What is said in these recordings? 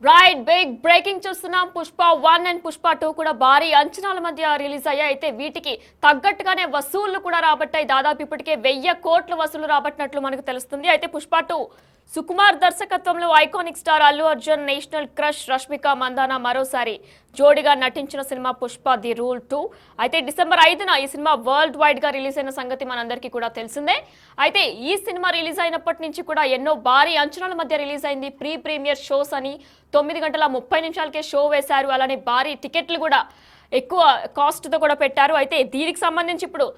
Right big breaking చూస్తున్నాం. Pushpa 1 and Pushpa 2 కూడా భారీ అంచనాల మధ్య రిలీజ్ అయ్యాయి. అయితే వీటికి తగ్గట్టుగానే వసూళ్లు కూడా రాబట్టాయి. దాదాపు ఇప్పటికే 1000 కోట్ల వసూలు రాబట్టినట్లు మనకు తెలుస్తుంది. అయితే పుష్ప 2 సుకుమార్ దర్శకత్వంలో iconic star Allu Arjun, national crush Rashmika Mandanna మరోసారి జోడిగా నటించిన సినిమా పుష్ప ది రూల్ 2. అయితే డిసెంబర్ 5న ఈ సినిమా వరల్డ్ వైడ్ గా రిలీజ్ అయిన సంగతి మనందరికీ కూడా తెలిసిందే. అయితే ఈ సినిమా రిలీజ్ అయినప్పటి నుంచి కూడా ఎన్నో భారీ అంచనాల మధ్య రిలీజ్ అయింది. ప్రీమియర్ షోస్ అని 9 గంటల 30 నిమిషాలకే షో వేశారు. అలానే భారీ టికెట్లు కూడా ఎక్కువ కాస్ట్తో కూడా పెట్టారు. అయితే దీనికి సంబంధించి ఇప్పుడు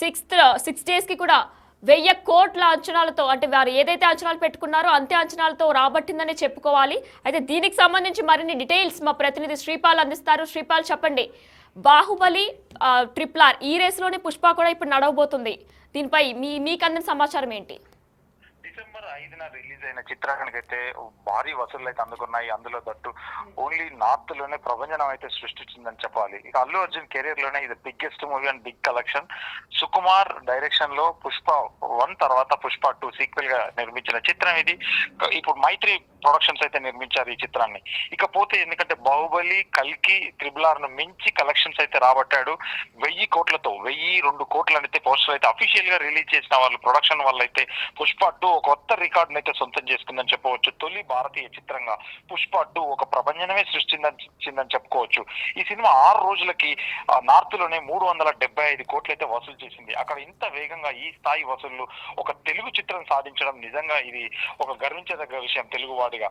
6 డేస్కి కూడా 1000 కోట్ల అంచనాలతో, అంటే వారు ఏదైతే అంచనాలు పెట్టుకున్నారో అంతే అంచనాలతో రాబట్టిందని చెప్పుకోవాలి. అయితే దీనికి సంబంధించి మరిన్ని డీటెయిల్స్ మా ప్రతినిధి శ్రీపాల్ అందిస్తారు. శ్రీపాల్, చెప్పండి. బాహుబలి, RRR ఈ రేసులోనే పుష్ప కూడా ఇప్పుడు నడవబోతుంది. దీనిపై మీకు అందిన సమాచారం ఏంటి? డిసెంబర్ 5న రిలీజ్ అయిన చిత్రానికైతే భారీ వసూళ్లు అయితే అందుకున్నాయి. అందులో దట్టు ఓన్లీ నార్త్ లోనే ప్రభంజనం అయితే సృష్టించిందని చెప్పాలి. ఇక అల్లు అర్జున్ కెరీర్ లోనే ఇది biggest movie and big collection. Sukumar direction లో పుష్ప 1 తర్వాత పుష్ప 2 సీక్వెల్ గా నిర్మించిన చిత్రం ఇది. ఇప్పుడు మైత్రి ప్రొడక్షన్స్ అయితే నిర్మించారు ఈ చిత్రాన్ని. ఇకపోతే ఎందుకంటే బాహుబలి, కల్కి, RRR ను మించి కలెక్షన్స్ అయితే రాబట్టాడు. 1000 కోట్లతో 1002 కోట్లు అయితే పోస్టర్ అయితే అఫీషియల్ గా రిలీజ్ చేసిన వాళ్ళు ప్రొడక్షన్ వల్ల అయితే పుష్ప 2 ఒక కొత్త రికార్డును అయితే సొంతం చేసుకుందని చెప్పవచ్చు. తొలి భారతీయ చిత్రంగా పుష్ప 2 ఒక ప్రపంచమే సృష్టించిందని చెప్పుకోవచ్చు. ఈ సినిమా 6 రోజులకి నార్త్ లోనే 375 కోట్లు అయితే వసూలు చేసింది. అక్కడ ఇంత వేగంగా ఈ స్థాయి వసూళ్లు ఒక తెలుగు చిత్రం సాధించడం నిజంగా ఇది ఒక గర్వించదగ్గ విషయం తెలుగు వాడిగా.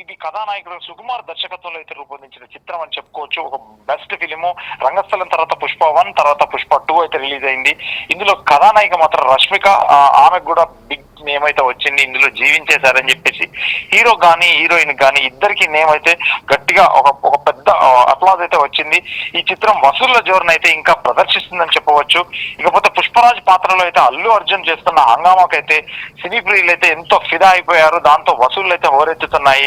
ఇది కథానాయకుడు సుకుమార్ దర్శకత్వంలో అయితే రూపొందించిన చిత్రం అని చెప్పుకోవచ్చు. ఒక బెస్ట్ ఫిలిము. రంగస్థలం తర్వాత పుష్ప 1 తర్వాత పుష్ప 2 అయితే రిలీజ్ అయింది. ఇందులో కథానాయిక మాత్రం రష్మిక, ఆమెకు కూడా బిగ్ నేమ్ అయితే వచ్చింది. ఇందులో జీవించేశారని చెప్పేసి హీరో గానీ హీరోయిన్ గానీ ఇద్దరికి నేమ్ అయితే గట్టిగా ఒక పెద్ద అప్లాజ్ అయితే వచ్చింది. ఈ చిత్రం వసూళ్ల జోరును అయితే ఇంకా ప్రదర్శిస్తుందని చెప్పవచ్చు. ఇకపోతే పుష్పరాజ్ పాత్రలో అయితే అల్లు అర్జున్ చేస్తున్న హంగామాకైతే సినీ ప్రియులు అయితే ఎంతో ఫిదా అయిపోయారు. దాంతో వసూళ్లు అయితే హోరెత్తుతున్నాయి.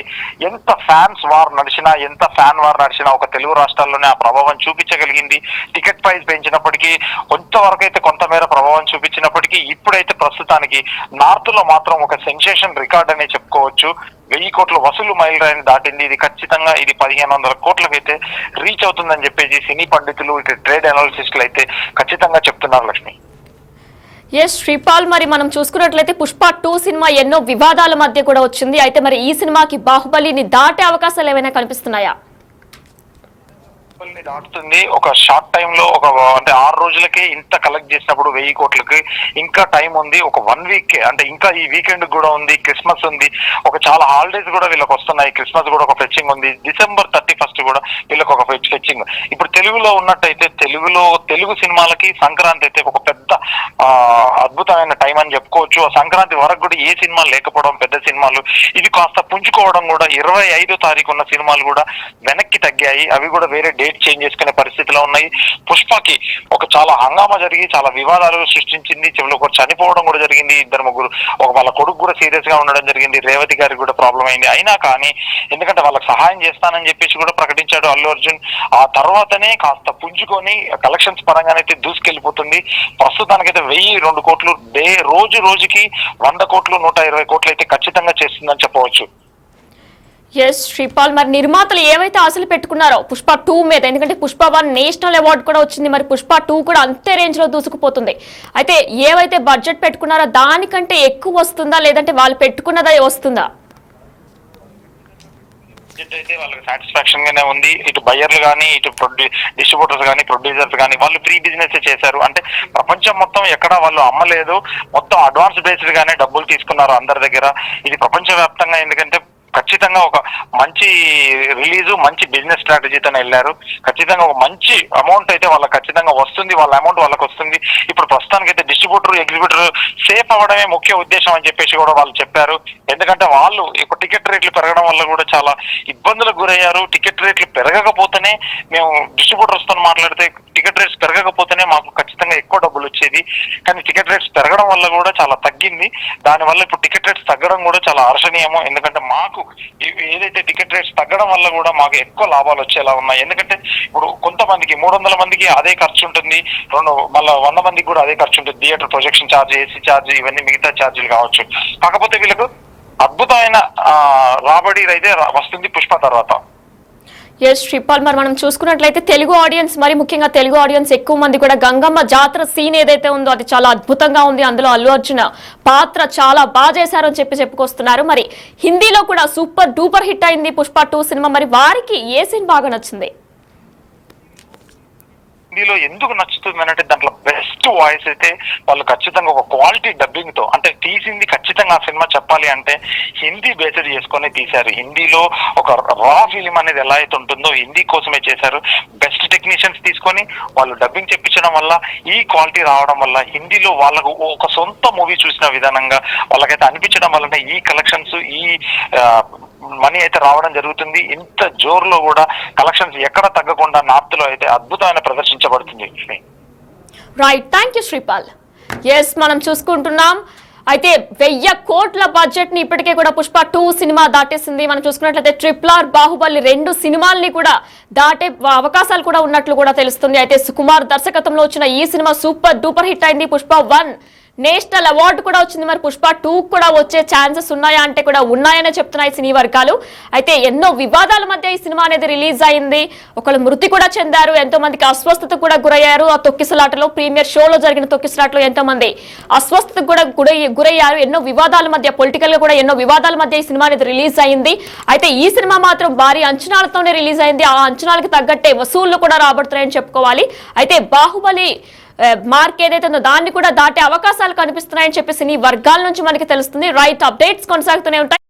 ఎంత ఫ్యాన్ వార్ నడిచినా ఒక తెలుగు రాష్ట్రాల్లోనే ఆ ప్రభావం చూపించగలిగింది. టికెట్ ప్రైస్ పెంచినప్పటికీ కొంతవరకు అయితే కొంతమేర ప్రభావం చూపించినప్పటికీ ఇప్పుడైతే ప్రస్తుతానికి నార్త్ లో మాత్రం ఒక సెన్సేషన్ రికార్డ్ అనే చెప్పుకోవచ్చు. 1000 కోట్ల వసూలు మైలురాయిని దాటింది. ఇది ఖచ్చితంగా ఇది 1500 కోట్లకి అయితే రీచ్ అవుతుందని చెప్పేసి సినీ పండితులు, ఇటు ట్రేడ్ అనాలిసిస్టులు అయితే ఖచ్చితంగా చెప్తున్నారు. లక్ష్మి, శ్రీపాల్, మరి మనం చూసుకున్నట్లయితే పుష్ప 2 సినిమా ఎన్నో వివాదాల మధ్య కూడా వచ్చింది. అయితే మరి ఈ సినిమాకి బాహుబలిని దాటే అవకాశాలు ఏమైనా కనిపిస్తున్నాయా? దాటుతుంది. ఒక షార్ట్ టైమ్ లో అంటే 6 రోజులకే ఇంత కలెక్ట్ చేసినప్పుడు 1000 కోట్లకి ఇంకా టైం ఉంది. ఒక 1 వీక్ అంటే ఇంకా ఈ వీకెండ్ కూడా ఉంది. క్రిస్మస్ ఉంది. ఒక చాలా హాలిడేస్ కూడా వీళ్ళకి వస్తున్నాయి. క్రిస్మస్ కూడా ఒక ఫెచ్చింగ్ ఉంది. డిసెంబర్ 31 కూడా వీళ్ళకి ఒక ఫెచ్చింగ్. ఇప్పుడు తెలుగులో ఉన్నట్టయితే తెలుగు సినిమాలకి సంక్రాంతి అయితే ఒక పెద్ద అద్భుతమైన టైం అని చెప్పుకోవచ్చు. ఆ సంక్రాంతి వరకు కూడా ఏ సినిమాలు లేకపోవడం, పెద్ద సినిమాలు ఇది కాస్త పుంజుకోవడం కూడా 25వ తారీఖు ఉన్న సినిమాలు కూడా వెనక్కి తగ్గాయి. అవి కూడా వేరే డేట్ చేంజ్ చేసుకునే పరిస్థితిలో ఉన్నాయి. పుష్పకి ఒక చాలా హంగామా జరిగి చాలా వివాదాలు సృష్టించింది. చివరిలో ఒకరు చనిపోవడం కూడా జరిగింది. 2-3 వాళ్ళ కొడుకు కూడా సీరియస్ గా ఉండడం జరిగింది. రేవతి గారికి కూడా ప్రాబ్లం అయింది. అయినా కానీ ఎందుకంటే వాళ్ళకి సహాయం చేస్తానని చెప్పేసి కూడా ప్రకటించాడు అల్లు అర్జున్. ఆ తర్వాతనే కాస్త పుంజుకొని కలెక్షన్స్ పరంగానైతే దూసుకెళ్లిపోతుంది. ప్రస్తుతానికైతే 1002 కోట్లు రోజుకి 100 కోట్లు 120 కోట్లు అయితే ఖచ్చితంగా చేస్తుందని చెప్పవచ్చు. శ్రీపాల్, మరి నిర్మాతలు ఏవైతే ఆశలు పెట్టుకున్నారో పుష్ప 2 మీద, ఎందుకంటే పుష్ప 1 నేషనల్ అవార్డు కూడా వచ్చింది, మరి పుష్ప 2 కూడా అంతే రేంజ్ లో దూసుకుపోతుంది. అయితే ఏవైతే బడ్జెట్ పెట్టుకున్నారో దానికంటే ఎక్కువ వస్తుందా, లేదంటే వాళ్ళు పెట్టుకున్నదే వస్తుందా? అయితే వాళ్ళకి సాటిస్ఫాక్షన్ గానే ఉంది. ఇటు బయ్యర్లు కానీ, ఇటు డిస్ట్రిబ్యూటర్స్ కానీ, ప్రొడ్యూసర్స్ కానీ వాళ్ళు ప్రీ బిజినెస్ చేశారు. అంటే ప్రపంచం మొత్తం ఎక్కడ వాళ్ళు అమ్మలేదు. మొత్తం అడ్వాన్స్ బేస్డ్ గానే డబ్బులు తీసుకున్నారు అందరి దగ్గర. ఇది ప్రపంచవ్యాప్తంగా ఎందుకంటే ఖచ్చితంగా ఒక మంచి రిలీజు, మంచి బిజినెస్ స్ట్రాటజీతో వెళ్ళారు. ఖచ్చితంగా ఒక మంచి అమౌంట్ అయితే వాళ్ళకి ఖచ్చితంగా వస్తుంది. వాళ్ళ అమౌంట్ వాళ్ళకి వస్తుంది. ఇప్పుడు ప్రస్తుతానికి అయితే డిస్ట్రిబ్యూటర్, ఎగ్జిబ్యూటర్ సేఫ్ అవ్వడమే ముఖ్య ఉద్దేశం అని చెప్పేసి కూడా వాళ్ళు చెప్పారు. ఎందుకంటే వాళ్ళు ఇప్పుడు టికెట్ రేట్లు పెరగడం వల్ల కూడా చాలా ఇబ్బందులకు గురయ్యారు. టికెట్ రేట్లు పెరగకపోతేనే మేము డిస్ట్రిబ్యూటర్స్ తో మాట్లాడితే టికెట్ రేట్స్ పెరగకపోతేనే మాకు ఖచ్చితంగా ఎక్కువ డబ్బులు వచ్చేది. కానీ టికెట్ రేట్స్ పెరగడం వల్ల కూడా చాలా తగ్గింది. దానివల్ల ఇప్పుడు టికెట్ రేట్స్ తగ్గడం కూడా చాలా హర్షణీయము. ఎందుకంటే మాకు ఏదైతే టికెట్ రేట్స్ తగ్గడం వల్ల కూడా మాకు ఎక్కువ లాభాలు వచ్చేలా ఉన్నాయి. ఎందుకంటే ఇప్పుడు కొంతమందికి 300 మందికి అదే ఖర్చు ఉంటుంది, మళ్ళీ 100 మందికి కూడా అదే ఖర్చు ఉంటుంది. Theatre projection charge, AC charge, ఇవన్నీ మిగతా ఛార్జీలు కావచ్చు. కాకపోతే వీళ్ళకు అద్భుతమైన రాబడి అయితే వస్తుంది పుష్ప తర్వాత. ఎస్ శ్రీపాల్, మరి మనం చూసుకున్నట్లయితే తెలుగు ఆడియన్స్, మరి ముఖ్యంగా తెలుగు ఆడియన్స్ ఎక్కువ మంది కూడా గంగమ్మ జాతర సీన్ ఏదైతే ఉందో అది చాలా అద్భుతంగా ఉంది, అందులో అల్లు అర్జున్ పాత్ర చాలా బాగా చేశారని చెప్పుకొస్తున్నారు. మరి హిందీలో కూడా సూపర్ డూపర్ హిట్ అయింది పుష్ప 2 సినిమా. మరి వారికి ఏ సీన్ బాగా నచ్చింది? హిందీలో ఎందుకు నచ్చుతుంది అంటే దాంట్లో బెస్ట్ వాయిస్ అయితే వాళ్ళు ఖచ్చితంగా ఒక క్వాలిటీ డబ్బింగ్ తో, అంటే తీసింది ఖచ్చితంగా ఆ సినిమా చెప్పాలి అంటే హిందీ బేస్డ్ చేసుకొని తీశారు. హిందీలో ఒక రా ఫిలిం అనేది ఎలా అయితే ఉంటుందో హిందీ కోసమే చేశారు. బెస్ట్ టెక్నీషియన్స్ తీసుకొని వాళ్ళు డబ్బింగ్ చెప్పించడం వల్ల ఈ క్వాలిటీ రావడం వల్ల హిందీలో వాళ్ళకు ఒక సొంత మూవీ చూసిన విధానంగా వాళ్ళకైతే అనిపించడం వల్లనే ఈ కలెక్షన్స్, ఈ మనీ అయితే రావడం జరుగుతుంది. ఇంత జోరులో కూడా కలెక్షన్స్ ఎక్కడ తగ్గకుండా నార్త్ లో అయితే అద్భుతమైన ప్రదర్శించబడుతుంది. Right, thank you Sripal. Yes, మనం చూసుకుంటున్నాం అయితే 1000 కోట్ల బడ్జెట్ ని ఇప్పటికే కూడా పుష్ప 2 సినిమా దాటేసింది. మనం చూసుకున్నట్లయితే RRR, బాహుబలి 2 సినిమాల్ని కూడా దాటే అవకాశాలు కూడా ఉన్నట్లు కూడా తెలుస్తుంది. అయితే సుకుమార్ దర్శకత్వంలో వచ్చిన ఈ సినిమా సూపర్ డూపర్ హిట్ అయింది. పుష్ప 1 నేషనల్ అవార్డు కూడా వచ్చింది. మరి పుష్ప 2 కూడా వచ్చే ఛాన్సెస్ ఉన్నాయా అంటే కూడా ఉన్నాయనే చెప్తున్నాయి సినీ వర్గాలు. అయితే ఎన్నో వివాదాల మధ్య ఈ సినిమా అనేది రిలీజ్ అయింది. ఒకళ్ళు మృతి కూడా చెందారు, ఎంతో మందికి అస్వస్థత కూడా గురయ్యారు. ఆ తొక్కిసలాటలో, ప్రీమియర్ షోలో జరిగిన తొక్కిసలాటలో ఎంతో మంది అస్వస్థతకు కూడా గురయ్యారు. ఎన్నో వివాదాల మధ్య, పొలిటికల్ గా కూడా ఎన్నో వివాదాల మధ్య ఈ సినిమా అనేది రిలీజ్ అయింది. అయితే ఈ సినిమా మాత్రం భారీ అంచనాలతోనే రిలీజ్ అయింది. ఆ అంచనాలకు తగ్గట్టే వసూళ్లు కూడా రాబడుతున్నాయని చెప్పుకోవాలి. అయితే బాహుబలి మార్క్ ఏదైతే ఉందో దాన్ని కూడా దాటే అవకాశాలు కనిపిస్తున్నాయని చెప్పేసి ఈ వర్గాల నుంచి మనకి తెలుస్తుంది. రైట్, అప్డేట్స్ కొనసాగుతూనే ఉంటాయి.